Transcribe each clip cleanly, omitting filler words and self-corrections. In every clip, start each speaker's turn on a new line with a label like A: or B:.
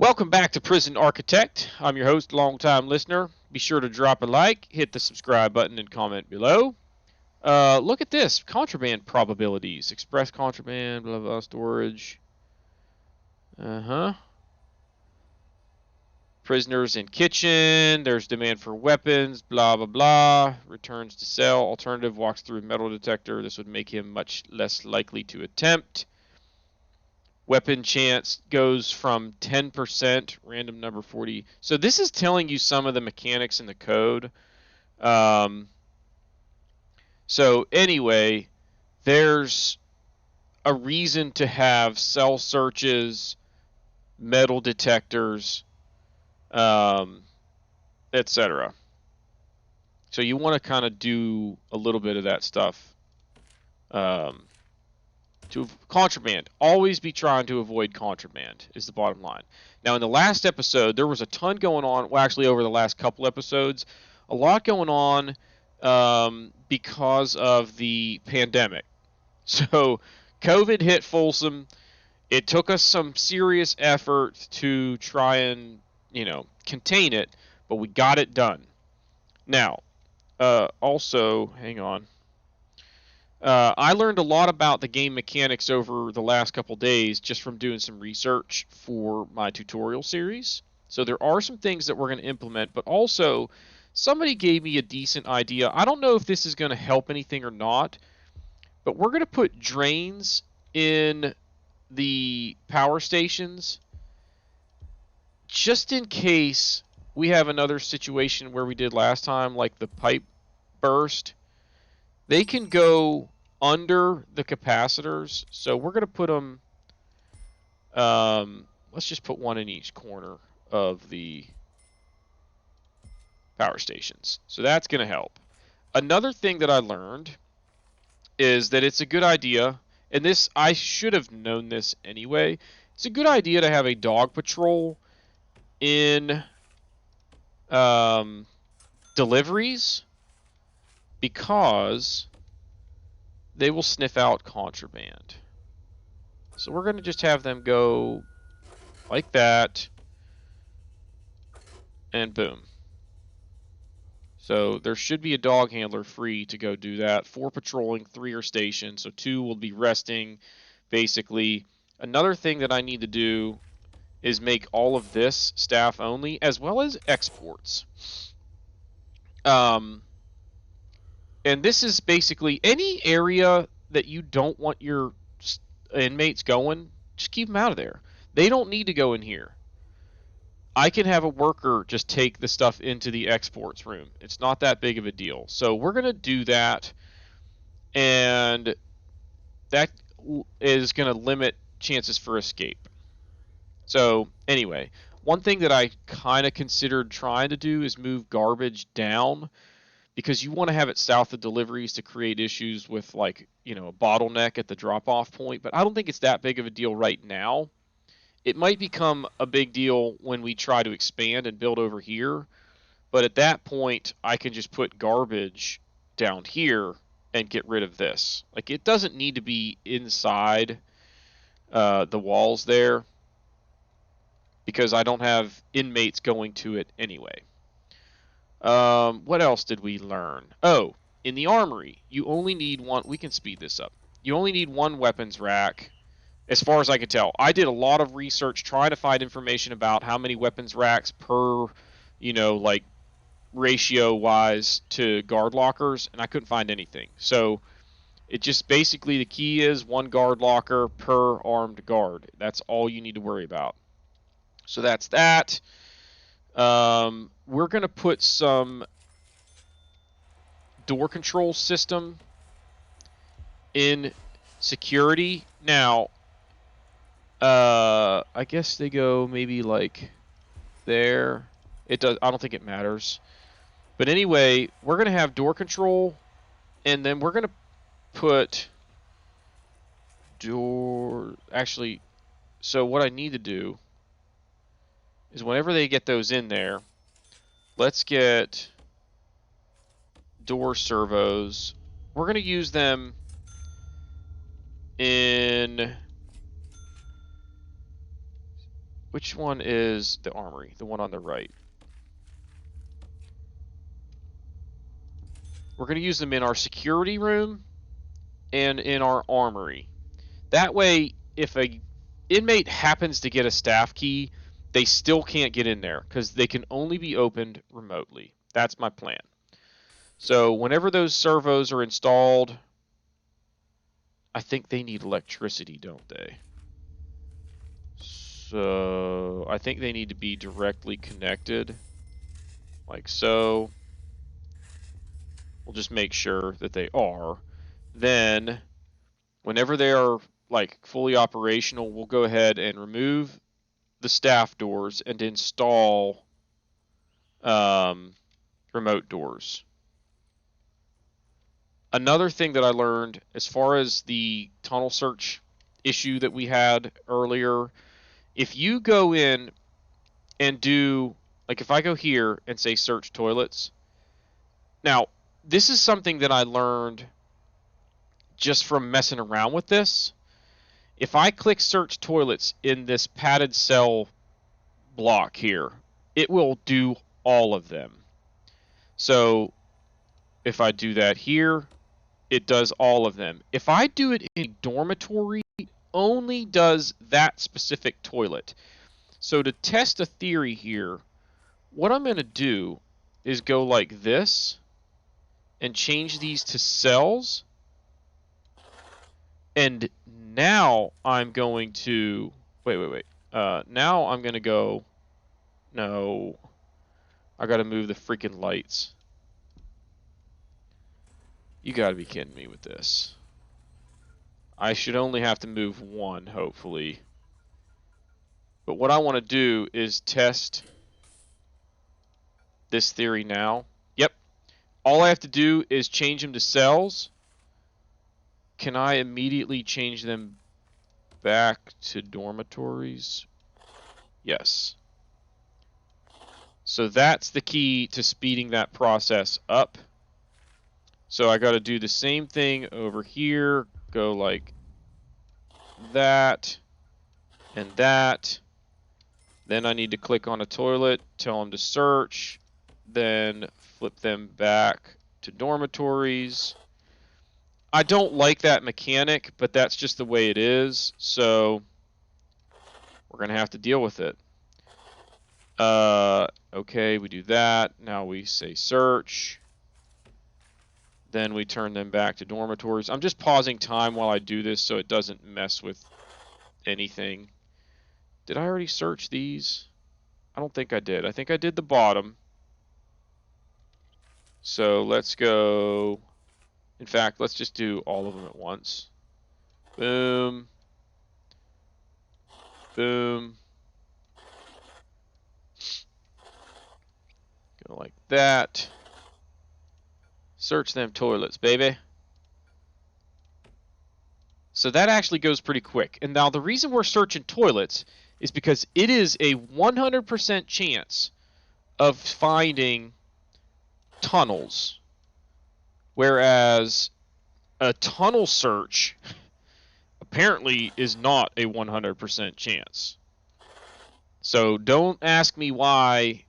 A: Welcome back to Prison Architect. I'm your host, longtime listener. Be sure to drop a like, hit the subscribe button, and comment below. Look at this contraband probabilities. Express contraband, blah, blah, storage. Uh huh. Prisoners in kitchen. There's demand for weapons, blah, blah, blah. Returns to cell. Alternative walks through metal detector. This would make him much less likely to attempt. Weapon chance goes from 10%, random number 40. So this is telling you some of the mechanics in the code. Um, so anyway, there's a reason to have cell searches, metal detectors, etc. So you want to kind of do a little bit of that stuff. To contraband, always be trying to avoid contraband is the bottom line. Now, in the last episode, there was a ton going on. Well, actually, over the last couple episodes, a lot going on because of the pandemic. So, COVID hit Folsom. It took us some serious effort to try and, contain it, but we got it done. Now, also, hang on. I learned a lot about the game mechanics over the last couple days just from doing some research for my tutorial series. So there are some things that we're going to implement, but also somebody gave me a decent idea. I don't know if this is going to help anything or not, but we're going to put drains in the power stations just in case we have another situation where we did last time, like the pipe burst. They can go under the capacitors, so we're going to put them, let's just put one in each corner of the power stations. So that's going to help. Another thing that I learned is that it's a good idea, and this, I should have known this anyway, it's a good idea to have a dog patrol in deliveries because they will sniff out contraband. So we're going to just have them go like that, and boom. So there should be a dog handler free to go do that. 4 patrolling, 3 are stationed, so 2 will be resting, basically. Another thing that I need to do is make all of this staff only, as well as exports. And this is basically any area that you don't want your inmates going, just keep them out of there. They don't need to go in here. I can have a worker just take the stuff into the exports room. It's not that big of a deal. So we're going to do that, and that is going to limit chances for escape. So anyway, one thing that I kind of considered trying to do is move garbage down, because you want to have it south of deliveries to create issues with, like, a bottleneck at the drop-off point. But I don't think it's that big of a deal right now. It might become a big deal when we try to expand and build over here, but at that point I can just put garbage down here and get rid of this. Like, it doesn't need to be inside the walls there, because I don't have inmates going to it anyway. What else did we learn? Oh, in the armory, you only need one. We can speed this up. You only need one weapons rack, as far as I could tell. I did a lot of research trying to find information about how many weapons racks per, like, ratio-wise to guard lockers, and I couldn't find anything. So it just basically, the key is one guard locker per armed guard. That's all you need to worry about. So that's that. We're going to put some door control system in security. Now, I guess they go maybe like there. It does. I don't think it matters. But anyway, we're going to have door control, and then we're going to put door... Actually, so what I need to do is whenever they get those in there, let's get door servos. We're going to use them in Which one is the armory? The one on the right. We're going to use them in our security room and in our armory. That way, if a inmate happens to get a staff key, they still can't get in there because they can only be opened remotely. That's my plan. So whenever those servos are installed, I think they need electricity, don't they? So I think they need to be directly connected, like so. We'll just make sure that they are. Then, whenever they are like fully operational, we'll go ahead and remove the staff doors and install remote doors. Another thing that I learned as far as the tunnel search issue that we had earlier, if you go in and do, like if I go here and say search toilets, now this is something that I learned just from messing around with this. If I click search toilets in this padded cell block here, it will do all of them. So if I do that here, it does all of them. If I do it in a dormitory, it only does that specific toilet. So to test a theory here, what I'm going to do is go like this and change these to cells. And now I'm going to, wait. Now I'm going to go, no, I got to move the freaking lights. You got to be kidding me with this. I should only have to move one, hopefully. But what I want to do is test this theory now. Yep. All I have to do is change them to cells. Can I immediately change them back to dormitories? Yes. So that's the key to speeding that process up. So I got to do the same thing over here. Go like that and that. Then I need to click on a toilet, tell them to search, then flip them back to dormitories. I don't like that mechanic, but that's just the way it is, so we're going to have to deal with it. Okay, we do that. Now we say search. Then we turn them back to dormitories. I'm just pausing time while I do this so it doesn't mess with anything. Did I already search these? I don't think I did. I think I did the bottom. So let's go. In fact, let's just do all of them at once. Boom. Boom. Go like that. Search them toilets, baby. So that actually goes pretty quick. And now the reason we're searching toilets is because it is a 100% chance of finding tunnels. Whereas a tunnel search apparently is not a 100% chance. So don't ask me why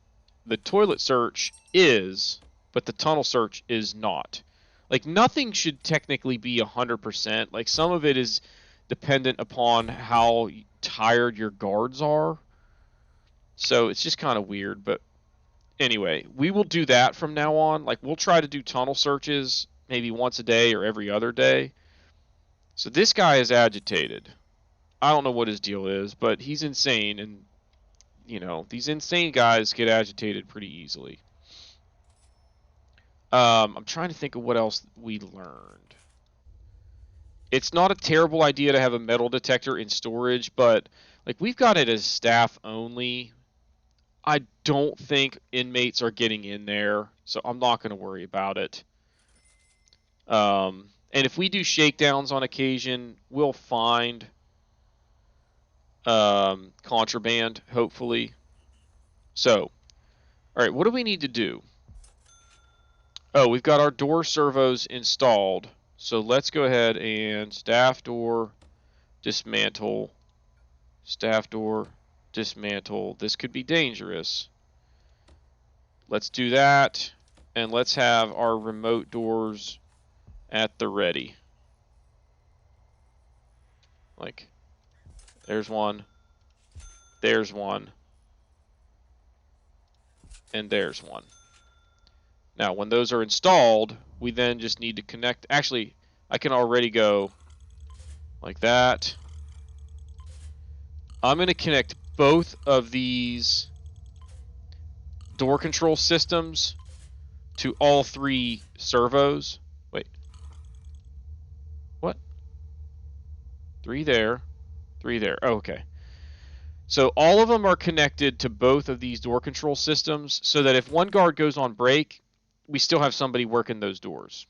A: the toilet search is, but the tunnel search is not. Like, nothing should technically be 100%. Like, some of it is dependent upon how tired your guards are. So it's just kind of weird. But anyway, we will do that from now on. Like, we'll try to do tunnel searches maybe once a day or every other day. So this guy is agitated. I don't know what his deal is, but he's insane. And, you know, these insane guys get agitated pretty easily. I'm trying to think of what else we learned. It's not a terrible idea to have a metal detector in storage, but like, we've got it as staff only. I don't think inmates are getting in there, so I'm not going to worry about it. And if we do shakedowns on occasion, we'll find contraband, hopefully. So, all right, what do we need to do? Oh, we've got our door servos installed. So let's go ahead and staff door, dismantle, staff door, Dismantle. This could be dangerous. Let's do that. And let's have our remote doors at the ready. Like, there's one. There's one. And there's one. Now, when those are installed, we then just need to connect. Actually, I can already go like that. I'm going to connect both of these door control systems to all 3 servos. Wait. What? 3 there. 3 there. Oh, okay. So all of them are connected to both of these door control systems so that if one guard goes on break, we still have somebody working those doors.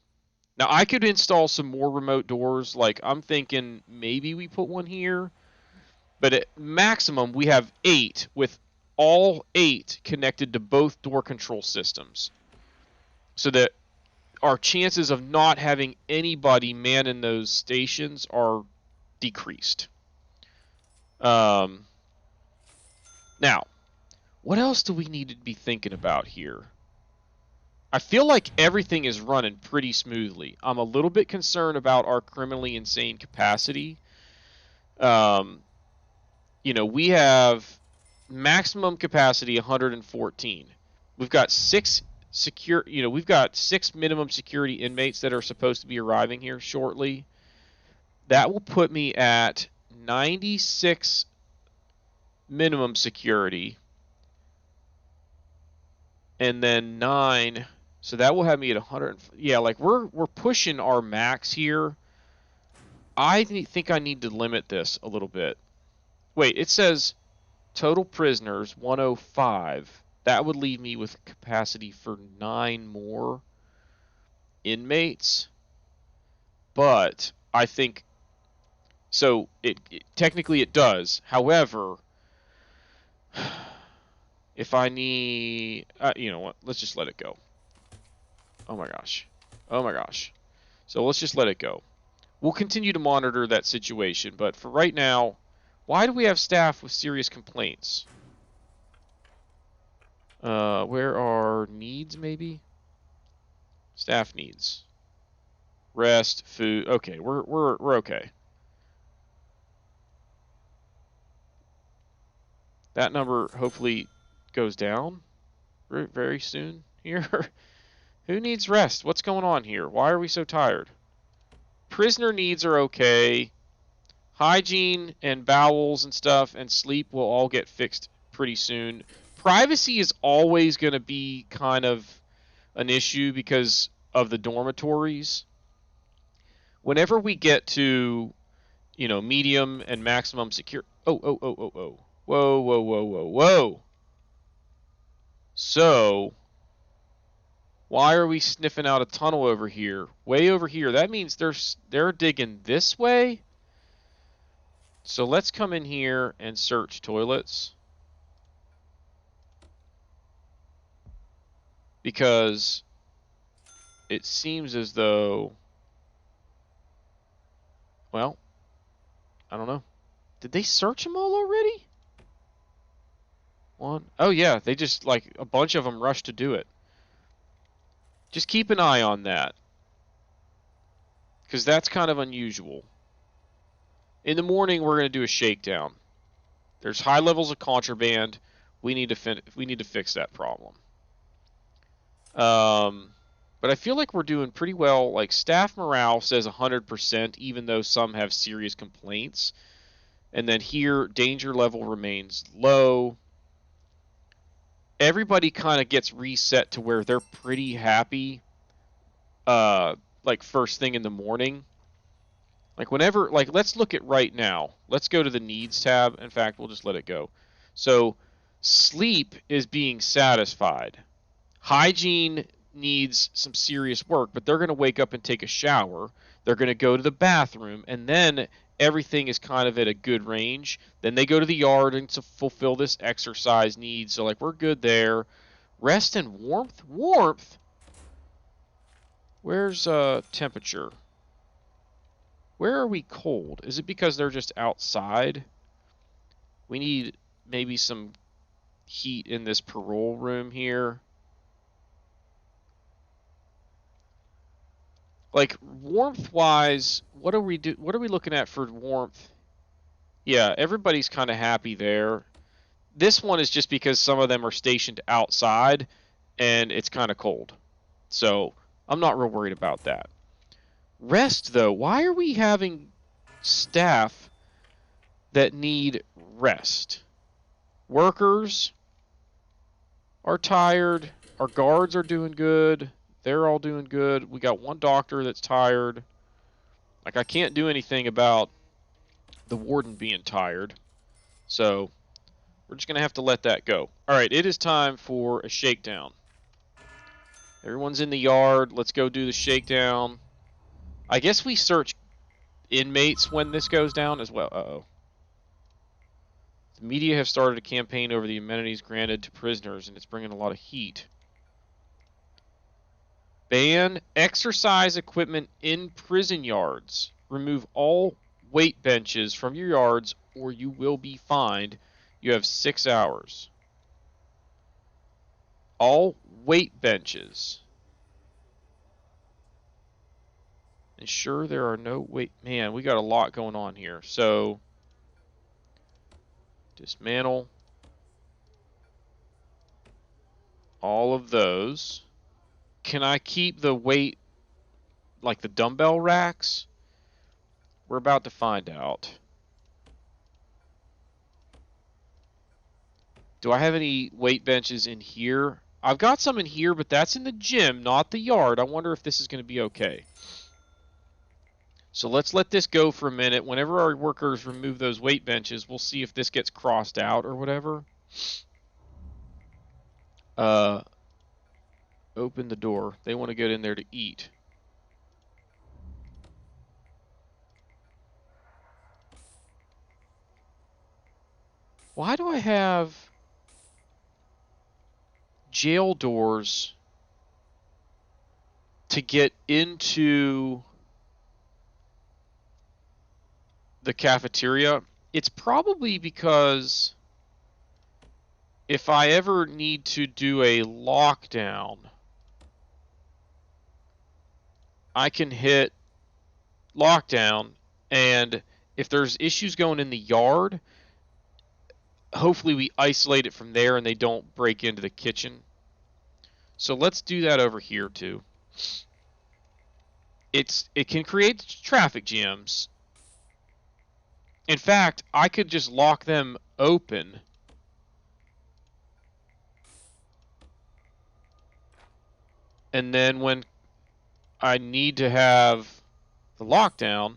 A: Now, I could install some more remote doors. Like, I'm thinking maybe we put one here. But at maximum, we have 8 with all 8 connected to both door control systems. So that our chances of not having anybody manning those stations are decreased. Now, what else do we need to be thinking about here? I feel like everything is running pretty smoothly. I'm a little bit concerned about our criminally insane capacity. You know, we have maximum capacity 114. We've got 6 secure, you know, we've got 6 minimum security inmates that are supposed to be arriving here shortly. That will put me at 96 minimum security. And then 9, so that will have me at 100. Yeah, like we're pushing our max here. I think I need to limit this a little bit. Wait, it says total prisoners 105. That would leave me with capacity for 9 more inmates. But I think so. Technically it does. However, if I need, you know what? Let's just let it go. Oh my gosh. Oh my gosh. So let's just let it go. We'll continue to monitor that situation, but for right now, why do we have staff with serious complaints? Where are needs, maybe? Staff needs. Rest, food. Okay, we're okay. That number hopefully goes down very soon here. Who needs rest? What's going on here? Why are we so tired? Prisoner needs are okay. Hygiene and bowels and stuff and sleep will all get fixed pretty soon. Privacy is always going to be kind of an issue because of the dormitories. Whenever we get to, you know, medium and maximum secure. Oh. Whoa. So, why are we sniffing out a tunnel over here? Way over here. That means they're digging this way. So let's come in here and search toilets. Because it seems as though, well, I don't know. Did they search them all already? One. Oh yeah, they just, like, a bunch of them rushed to do it. Just keep an eye on that. Because that's kind of unusual. In the morning, we're going to do a shakedown. There's high levels of contraband. We need to fix that problem. But I feel like we're doing pretty well. Like, staff morale says 100%, even though some have serious complaints. And then here, danger level remains low. Everybody kind of gets reset to where they're pretty happy, like, first thing in the morning. Like, whenever, like, let's look at right now. Let's go to the needs tab. In fact, we'll just let it go. So, sleep is being satisfied. Hygiene needs some serious work, but they're going to wake up and take a shower. They're going to go to the bathroom, and then everything is kind of at a good range. Then they go to the yard and to fulfill this exercise need. So, like, we're good there. Rest and warmth? Warmth? Where's temperature? Where are we cold? Is it because they're just outside? We need maybe some heat in this parole room here. Like warmth-wise, what are we looking at for warmth? Yeah, everybody's kind of happy there. This one is just because some of them are stationed outside and it's kind of cold. So I'm not real worried about that. Rest, though. Why are we having staff that need rest? Workers are tired. Our guards are doing good. They're all doing good. We got one doctor that's tired. Like, I can't do anything about the warden being tired. So we're just going to have to let that go. All right, it is time for a shakedown. Everyone's in the yard. Let's go do the shakedown. I guess we search inmates when this goes down as well. Uh-oh. The media have started a campaign over the amenities granted to prisoners, and it's bringing a lot of heat. Ban exercise equipment in prison yards. Remove all weight benches from your yards, or you will be fined. You have 6 hours. All weight benches. Ensure there are no weight. Man, we got a lot going on here. So, dismantle all of those. Can I keep the weight, like the dumbbell racks? We're about to find out. Do I have any weight benches in here? I've got some in here, but that's in the gym, not the yard. I wonder if this is going to be okay. So let's let this go for a minute. Whenever our workers remove those weight benches, we'll see if this gets crossed out or whatever. Open the door. They want to get in there to eat. Why do I have jail doors to get into the cafeteria? It's probably because if I ever need to do a lockdown, I can hit lockdown, and if there's issues going in the yard, hopefully we isolate it from there and they don't break into the kitchen. So let's do that over here too. It can create traffic jams. In fact, I could just lock them open. And then when I need to have the lockdown,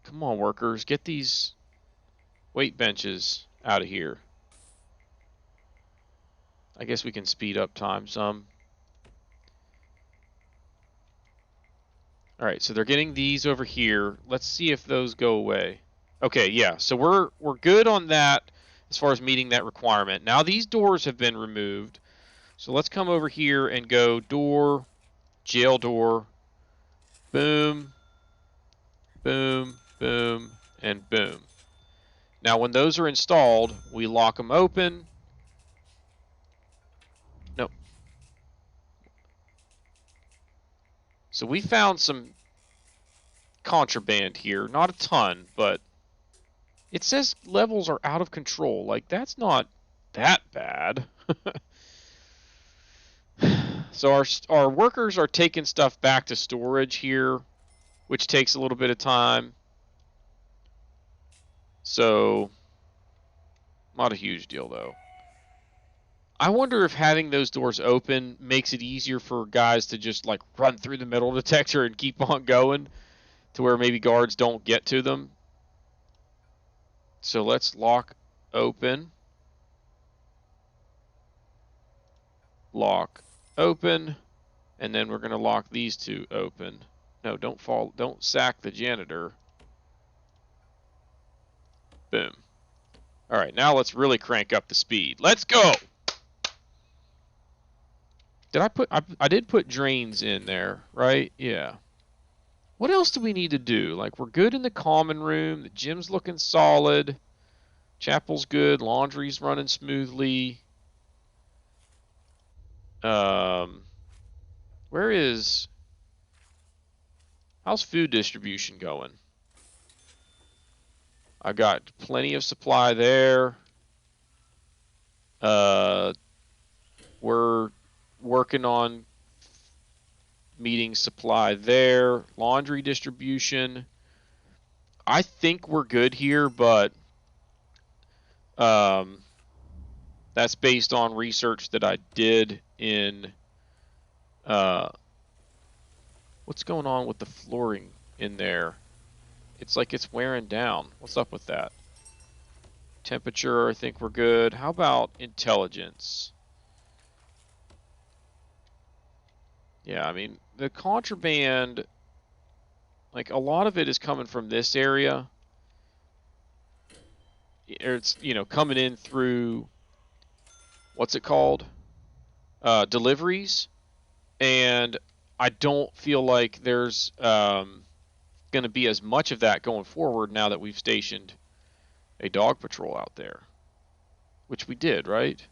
A: come on, workers, get these weight benches out of here. I guess we can speed up time some. All right, so they're getting these over here. Let's see if those go away. Okay, yeah, so we're good on that as far as meeting that requirement. Now these doors have been removed. So let's come over here and go door, jail door, boom, boom, boom, and boom. Now when those are installed, we lock them open. Nope. So we found some contraband here. Not a ton, but it says levels are out of control. Like, that's not that bad. So our workers are taking stuff back to storage here, which takes a little bit of time. So, not a huge deal, though. I wonder if having those doors open makes it easier for guys to just, like, run through the metal detector and keep on going to where maybe guards don't get to them. So let's lock open. Lock open. And then we're going to lock these two open. No, don't sack the janitor. Boom. All right, now let's really crank up the speed. Let's go. I did put drains in there, right? Yeah. What else do we need to do? Like, we're good in the common room. The gym's looking solid. Chapel's good. Laundry's running smoothly. Um, where is... How's food distribution going? I got plenty of supply there. We're working on meeting supply there. Laundry distribution. I think we're good here, but that's based on research that I did in what's going on with the flooring in there? It's like it's wearing down. What's up with that? Temperature, I think we're good. How about intelligence? Yeah, I mean, the contraband, like a lot of it is coming from this area. It's, coming in through, what's it called? Deliveries. And I don't feel like there's going to be as much of that going forward now that we've stationed a dog patrol out there. Which we did, right?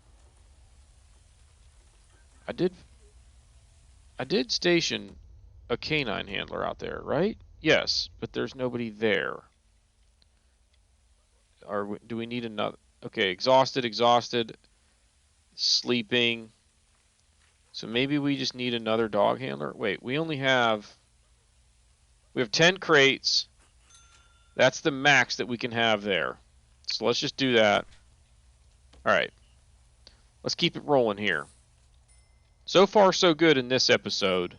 A: I did station a canine handler out there, right? Yes, but there's nobody there. Do we need another? Okay, exhausted, sleeping. So maybe we just need another dog handler. Wait, we have 10 crates. That's the max that we can have there. So let's just do that. All right. Let's keep it rolling here. So far, so good in this episode.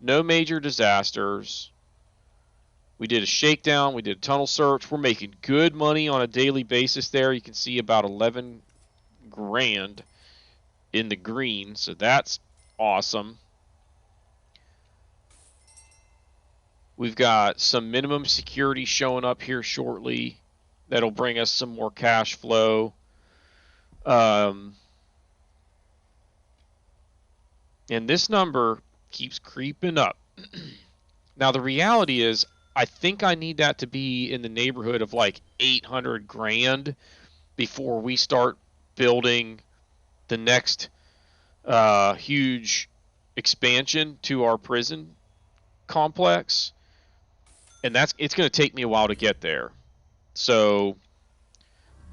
A: No major disasters. We did a shakedown. We did a tunnel search. We're making good money on a daily basis there. You can see about 11 grand in the green. So that's awesome. We've got some minimum security showing up here shortly. That'll bring us some more cash flow. And this number keeps creeping up. Now, the reality is, I think I need that to be in the neighborhood of like 800 grand before we start building the next huge expansion to our prison complex. And it's going to take me a while to get there. So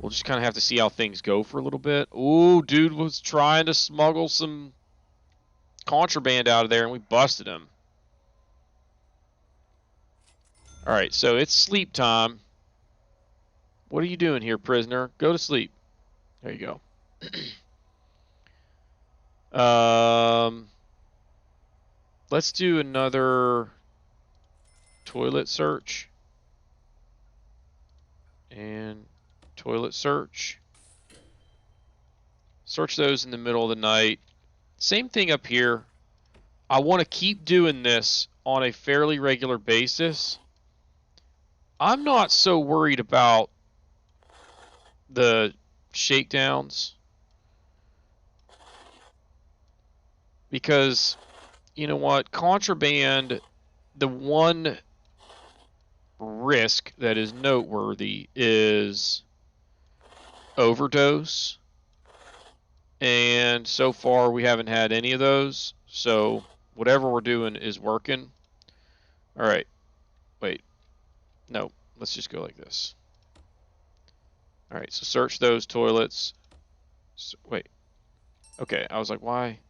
A: we'll just kind of have to see how things go for a little bit. Ooh, dude was trying to smuggle some contraband out of there, and we busted him. All right, so it's sleep time. What are you doing here, prisoner? Go to sleep. There you go. Let's do another toilet search. And toilet search. Search those in the middle of the night. Same thing up here. I want to keep doing this on a fairly regular basis. I'm not so worried about the shakedowns because, you know what, contraband, the one risk that is noteworthy is overdose, and so far we haven't had any of those, so whatever we're doing is working. All right, wait, no, let's just go like this. All right, so search those toilets. Wait, okay, I was like, why?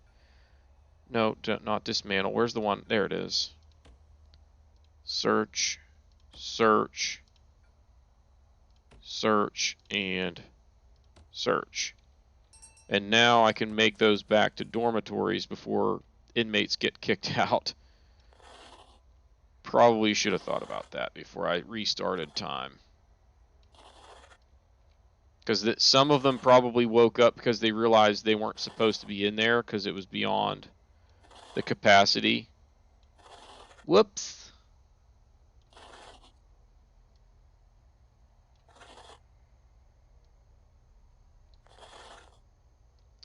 A: No, not dismantle. Where's the one? There it is. Search, search, search, and search. And now I can make those back to dormitories before inmates get kicked out. Probably should have thought about that before I restarted time. Because some of them probably woke up because they realized they weren't supposed to be in there because it was beyond the capacity. Whoops.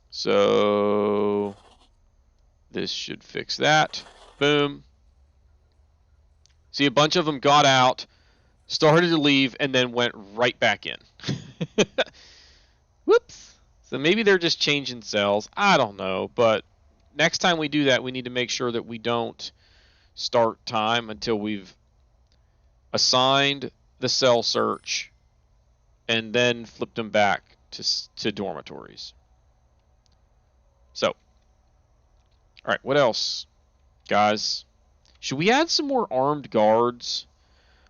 A: So this should fix that. Boom. See, a bunch of them got out, started to leave, and then went right back in. Whoops. So maybe they're just changing cells. I don't know. But next time we do that, we need to make sure that we don't start time until we've assigned the cell search and then flipped them back to dormitories. So, all right, what else, guys? Should we add some more armed guards?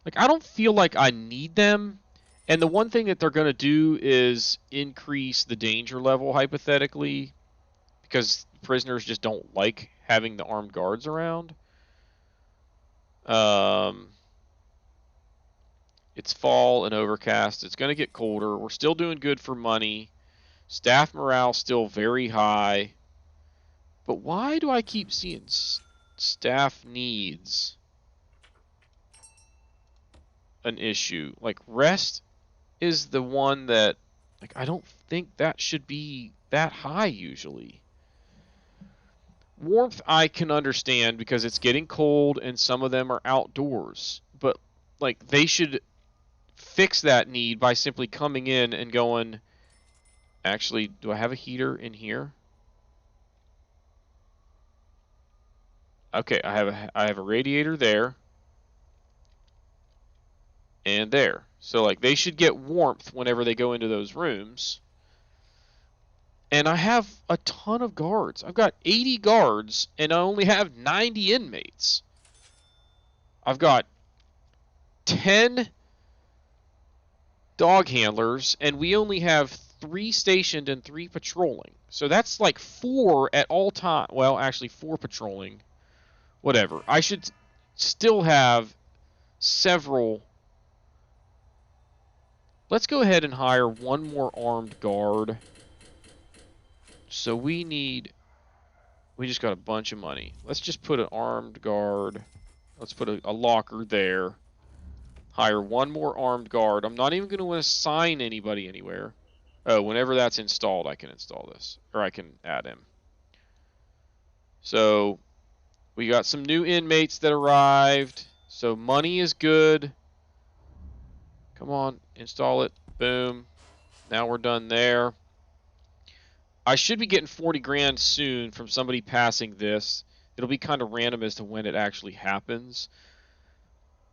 A: Like, I don't feel like I need them. And the one thing that they're going to do is increase the danger level, hypothetically, because prisoners just don't like having the armed guards around. It's fall and overcast. It's going to get colder. We're still doing good for money. Staff morale still very high. But why do I keep seeing staff needs an issue? Like, rest is the one that, like, I don't think that should be that high usually. Warmth I can understand because it's getting cold and some of them are outdoors. But, like, they should fix that need by simply coming in and going, actually, do I have a heater in here? Okay, I have a radiator there and there. So, like, they should get warmth whenever they go into those rooms. And I have a ton of guards. I've got 80 guards and I only have 90 inmates. I've got 10 dog handlers and we only have 3 stationed and 3 patrolling. So that's like 4 at all time. Well, actually 4 patrolling. Whatever. I should still have several. Let's go ahead and hire one more armed guard. So we just got a bunch of money. Let's just put an armed guard. Let's put a locker there. Hire one more armed guard. I'm not even going to assign anybody anywhere. Oh, whenever that's installed, I can install this. Or I can add him. So, we got some new inmates that arrived. So, money is good. Come on, install it. Boom. Now we're done there. I should be getting 40 grand soon from somebody passing this. It'll be kind of random as to when it actually happens.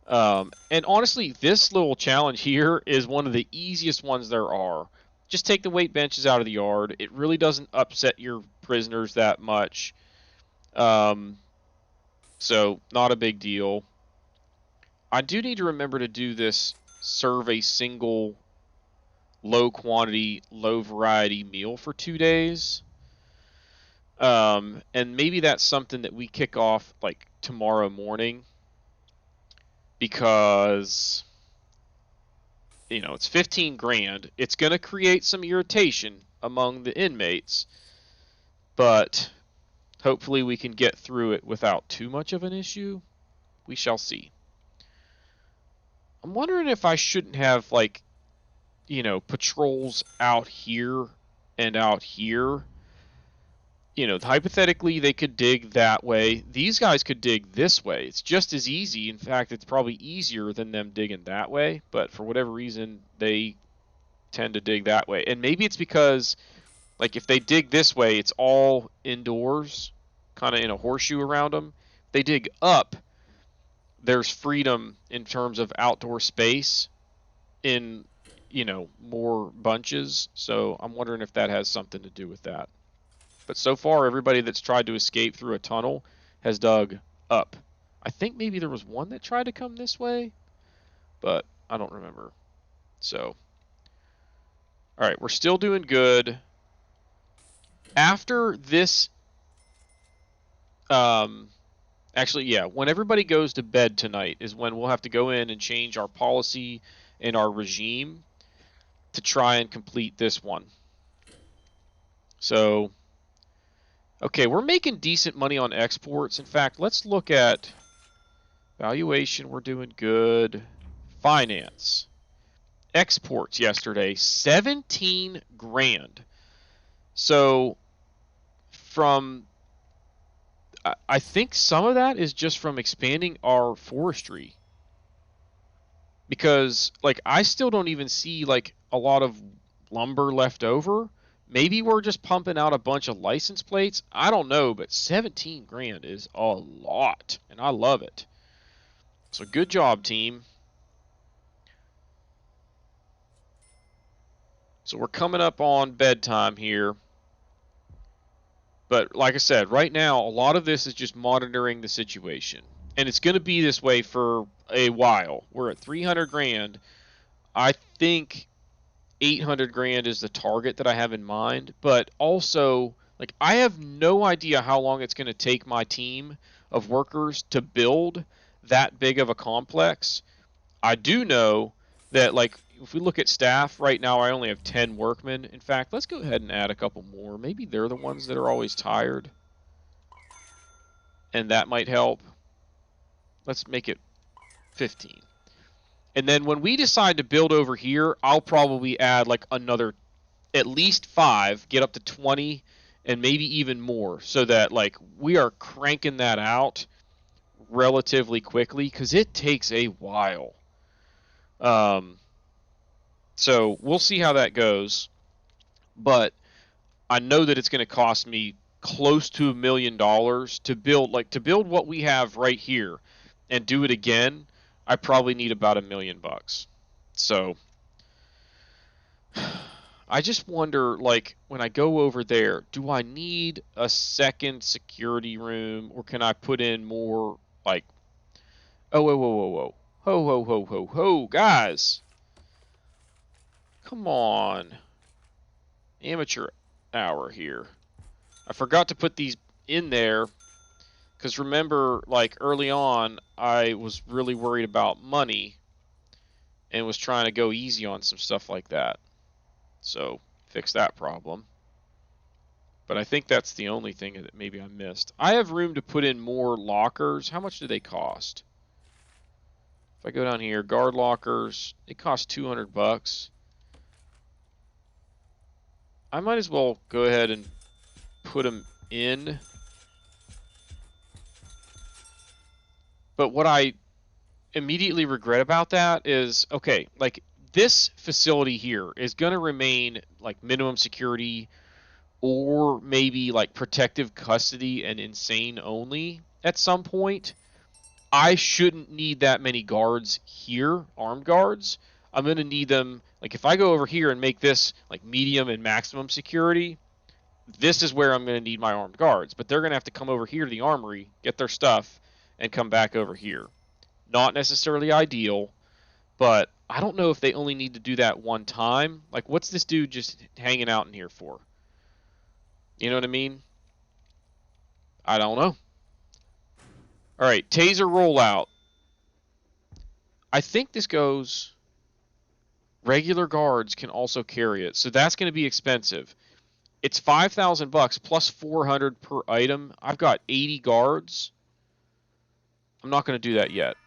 A: And honestly, this little challenge here is one of the easiest ones there are. Just take the weight benches out of the yard. It really doesn't upset your prisoners that much. So, not a big deal. I do need to remember to do this, serve a single low quantity, low variety meal for 2 days. And maybe that's something that we kick off like tomorrow morning. Because, you know, it's 15 grand. It's going to create some irritation among the inmates. But hopefully we can get through it without too much of an issue. We shall see. I'm wondering if I shouldn't have, like, you know, patrols out here and out here. You know, hypothetically, they could dig that way. These guys could dig this way. It's just as easy. In fact, it's probably easier than them digging that way. But for whatever reason, they tend to dig that way. And maybe it's because, like, if they dig this way, it's all indoors, kind of in a horseshoe around them. If they dig up, there's freedom in terms of outdoor space in, you know, more bunches. So I'm wondering if that has something to do with that. But so far, everybody that's tried to escape through a tunnel has dug up. I think maybe there was one that tried to come this way, but I don't remember. So, all right, we're still doing good. After this, actually, yeah, when everybody goes to bed tonight is when we'll have to go in and change our policy and our regime to try and complete this one. So, okay, we're making decent money on exports. In fact, let's look at valuation. We're doing good. Finance. Exports yesterday, 17 grand. So from, I think some of that is just from expanding our forestry. because like I still don't even see like a lot of lumber left over. Maybe we're just pumping out a bunch of license plates. I don't know, but 17 grand is a lot, and I love it. So good job, team. So we're coming up on bedtime here. But like I said, right now, a lot of this is just monitoring the situation. And it's going to be this way for a while. We're at 300 grand. I think 800 grand is the target that I have in mind. But also, like, I have no idea how long it's going to take my team of workers to build that big of a complex. I do know that, like, if we look at staff, right now I only have 10 workmen. In fact, let's go ahead and add a couple more. Maybe they're the ones that are always tired, and that might help. Let's make it 15. And then when we decide to build over here, I'll probably add like another at least 5, get up to 20, and maybe even more, so that like we are cranking that out relatively quickly, because it takes a while. So we'll see how that goes, but I know that it's going to cost me close to $1 million to build what we have right here and do it again. I probably need about $1 million. So I just wonder, like, when I go over there, do I need a second security room, or can I put in more, like, oh, whoa, whoa, whoa, whoa, ho, ho, ho, ho, ho, guys, come on, amateur hour here. I forgot to put these in there, because remember, like, early on, I was really worried about money and was trying to go easy on some stuff like that. So, fix that problem. But I think that's the only thing that maybe I missed. I have room to put in more lockers. How much do they cost? If I go down here, guard lockers, they cost $200. I might as well go ahead and put them in. But what I immediately regret about that is, okay, like, this facility here is going to remain like minimum security, or maybe like protective custody and insane only at some point. I shouldn't need that many guards here, armed guards. I'm going to need them, like, if I go over here and make this like medium and maximum security, this is where I'm going to need my armed guards. But they're going to have to come over here to the armory, get their stuff, and come back over here. Not necessarily ideal, but I don't know if they only need to do that one time. Like, what's this dude just hanging out in here for? You know what I mean? I don't know. All right, taser rollout. I think this goes... Regular guards can also carry it, so that's going to be expensive. It's $5,000 plus 400 per item. I've got 80 guards. I'm not going to do that yet.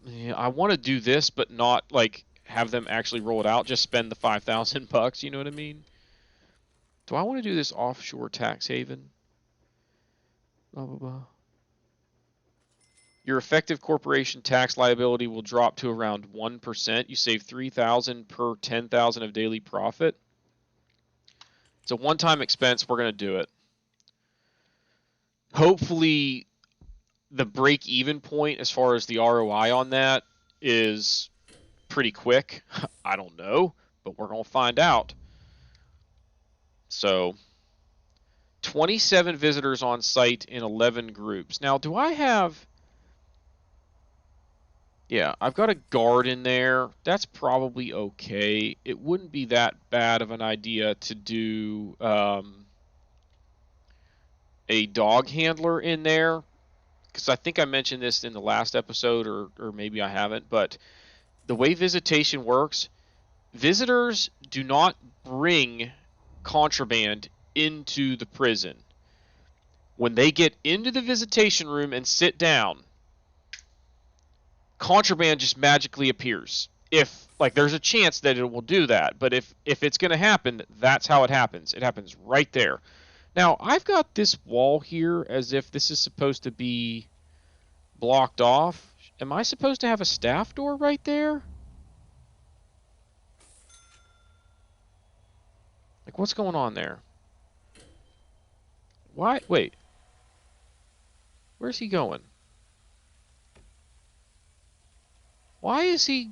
A: Yeah, I want to do this, but not like have them actually roll it out. Just spend the $5,000. You know what I mean? Do I want to do this offshore tax haven? Blah blah blah. Your effective corporation tax liability will drop to around 1%. You save $3,000 per $10,000 of daily profit. It's a one-time expense. We're going to do it. Hopefully, the break-even point as far as the ROI on that is pretty quick. I don't know, but we're going to find out. So, 27 visitors on site in 11 groups. Now, do I have... Yeah, I've got a guard in there. That's probably okay. It wouldn't be that bad of an idea to do a dog handler in there, because I think I mentioned this in the last episode, or maybe I haven't, but the way visitation works, visitors do not bring contraband into the prison. When they get into the visitation room and sit down, contraband just magically appears. If, like, there's a chance that it will do that, but if it's going to happen, that's how it happens. It happens right there. Now, I've got this wall here as if this is supposed to be blocked off. Am I supposed to have a staff door right there? Like, what's going on there? Why? Wait. Where's he going? Why is he...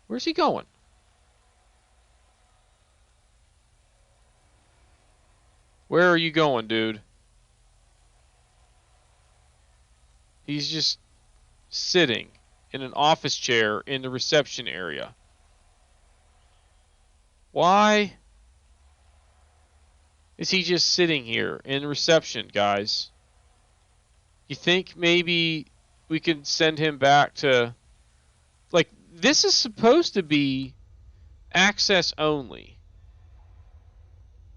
A: Where's he going? Where are you going, dude? He's just sitting in an office chair in the reception area. Why is he just sitting here in reception, guys? You think maybe we could send him back to... Like, this is supposed to be access only.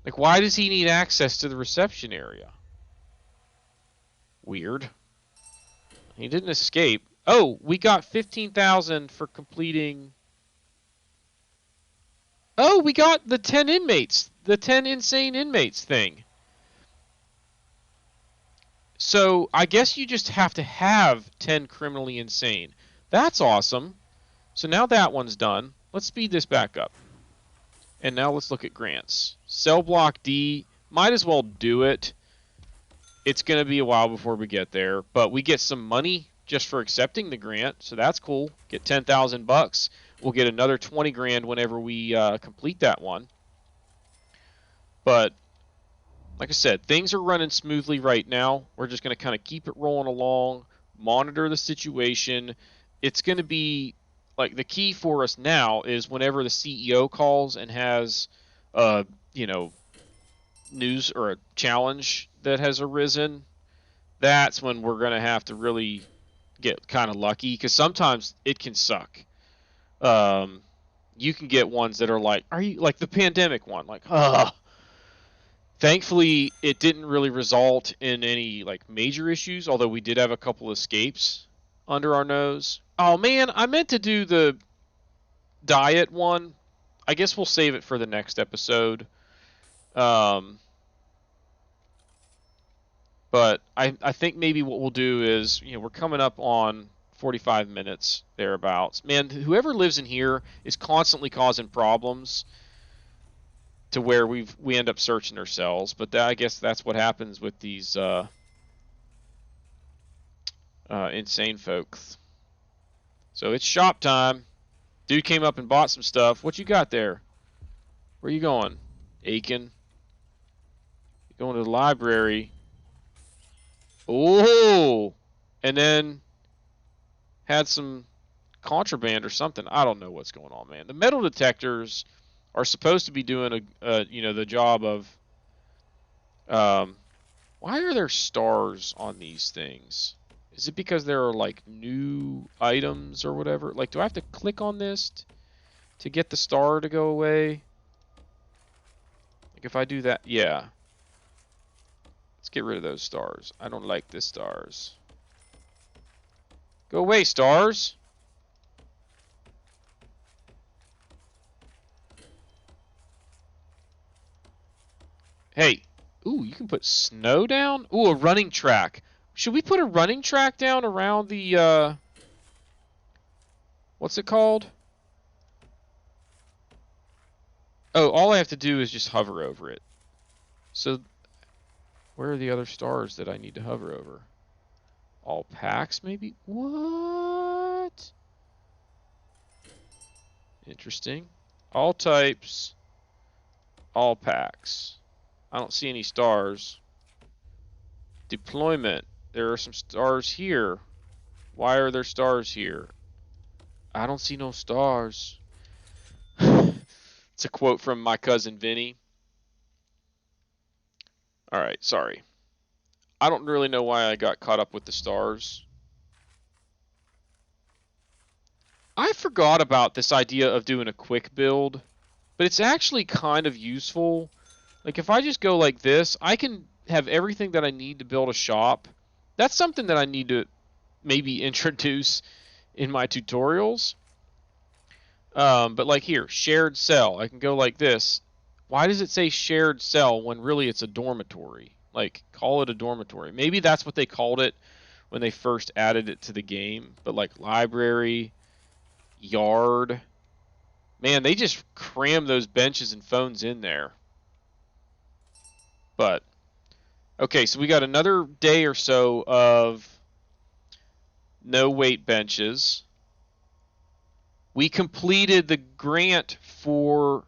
A: Like, why does he need access to the reception area? Weird. He didn't escape. Oh, we got 15,000 for completing... Oh, we got the 10 inmates. The 10 insane inmates thing. So, I guess you just have to have 10 criminally insane. That's awesome. So now that one's done. Let's speed this back up. And now let's look at grants. Cell block D. Might as well do it. It's going to be a while before we get there. But we get some money just for accepting the grant. So that's cool. Get 10,000 bucks. We'll get another 20 grand whenever we complete that one. But like I said, things are running smoothly right now. We're just going to kind of keep it rolling along, monitor the situation. It's going to be, like, the key for us now is whenever the CEO calls and has, news or a challenge that has arisen, that's when we're going to have to really get kind of lucky, because sometimes it can suck. You can get ones that are like, like the pandemic one, like, Thankfully, it didn't really result in any like major issues, although we did have a couple escapes under our nose. Oh man, I meant to do the diet one. I guess we'll save it for the next episode. But I think maybe what we'll do is, we're coming up on 45 minutes thereabouts. Man, whoever lives in here is constantly causing problems to where we end up searching ourselves, but I guess that's what happens with these insane folks. So it's shop time. Dude came up and bought some stuff. What you got there? Where you going? Aiken. You're going to the library. Oh! And then had some contraband or something. I don't know what's going on, man. The metal detectors are supposed to be doing the job of why are there stars on these things? Is it because there are like new items or whatever? Like, do I have to click on this to get the star to go away? Like, if I do that, yeah. Let's get rid of those stars. I don't like the stars. Go away, stars. Hey, ooh, you can put snow down? Ooh, a running track. Should we put a running track down around the, what's it called? Oh, all I have to do is just hover over it. So, where are the other stars that I need to hover over? All packs, maybe? What? Interesting. All types. All packs. I don't see any stars. Deployment. There are some stars here. Why are there stars here? I don't see no stars. It's a quote from my cousin Vinny. Alright, sorry. I don't really know why I got caught up with the stars. I forgot about this idea of doing a quick build, but it's actually kind of useful. Like, if I just go like this, I can have everything that I need to build a shop. That's something that I need to maybe introduce in my tutorials. But like here, shared cell. I can go like this. Why does it say shared cell when really it's a dormitory? Like, call it a dormitory. Maybe that's what they called it when they first added it to the game. But like library, yard, man, they just cram those benches and phones in there. But okay, so we got another day or so of no weight benches. We completed the grant for...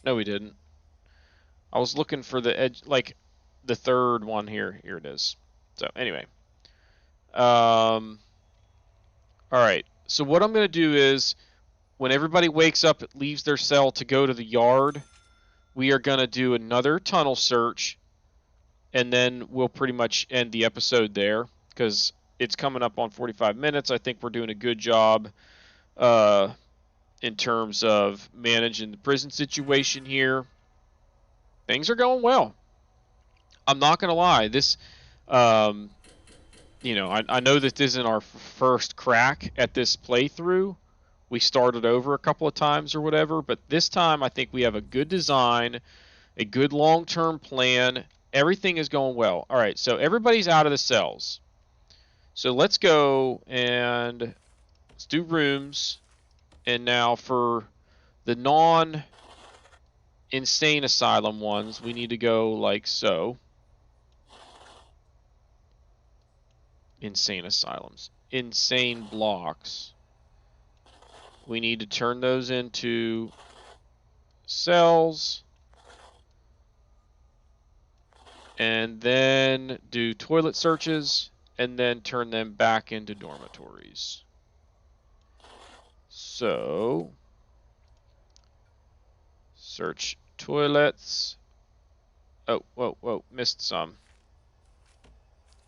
A: No, we didn't. I was looking for the edge, like the third one here. Here it is. So anyway, all right. So what I'm going to do is, when everybody wakes up, leaves their cell to go to the yard, we are going to do another tunnel search, and then we'll pretty much end the episode there because it's coming up on 45 minutes. I think we're doing a good job in terms of managing the prison situation here. Things are going well. I'm not going to lie. This, you know, I know that this isn't our first crack at this playthrough. We started over a couple of times or whatever, but this time I think we have a good design, a good long-term plan. Everything is going well. All right, so everybody's out of the cells. So let's go and let's do rooms. And now for the non-insane asylum ones, we need to go like so. Insane asylums. Insane blocks. We need to turn those into cells. And then do toilet searches. And then turn them back into dormitories. So, search toilets. Oh, whoa, whoa, missed some.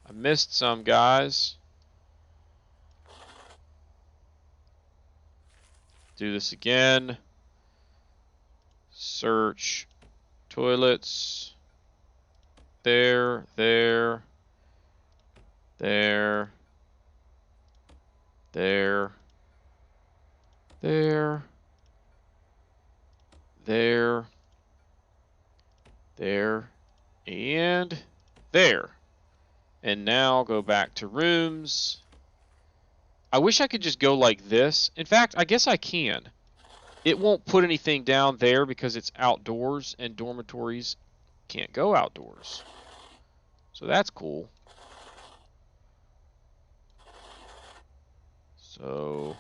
A: I missed some, guys. Do this again. Search toilets. There, there, there, there, there, there, there, and there. And now go back to rooms. I wish I could just go like this. In fact, I guess I can. It won't put anything down there because it's outdoors and dormitories can't go outdoors. So that's cool. So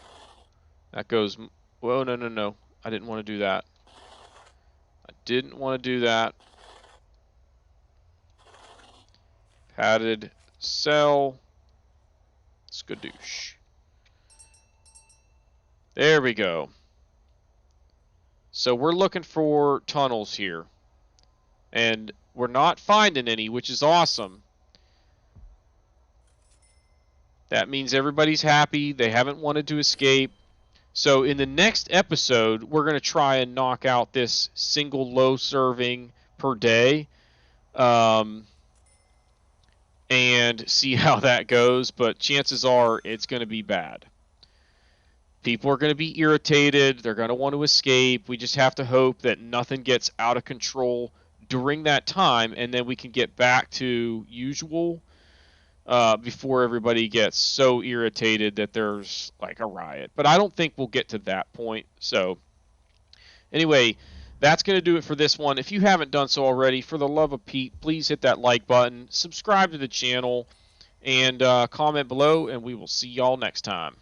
A: that goes... Whoa, no, no, no. I didn't want to do that. I didn't want to do that. Padded cell. Skadoosh. There we go. So we're looking for tunnels here. And we're not finding any, which is awesome. That means everybody's happy. They haven't wanted to escape. So in the next episode, we're going to try and knock out this single low serving per day. And see how that goes. But chances are it's going to be bad. People are going to be irritated. They're going to want to escape. We just have to hope that nothing gets out of control during that time, and then we can get back to usual before everybody gets so irritated that there's like a riot. But I don't think we'll get to that point. So anyway, that's going to do it for this one. If you haven't done so already, for the love of Pete, please hit that like button, subscribe to the channel, and comment below, and we will see y'all next time.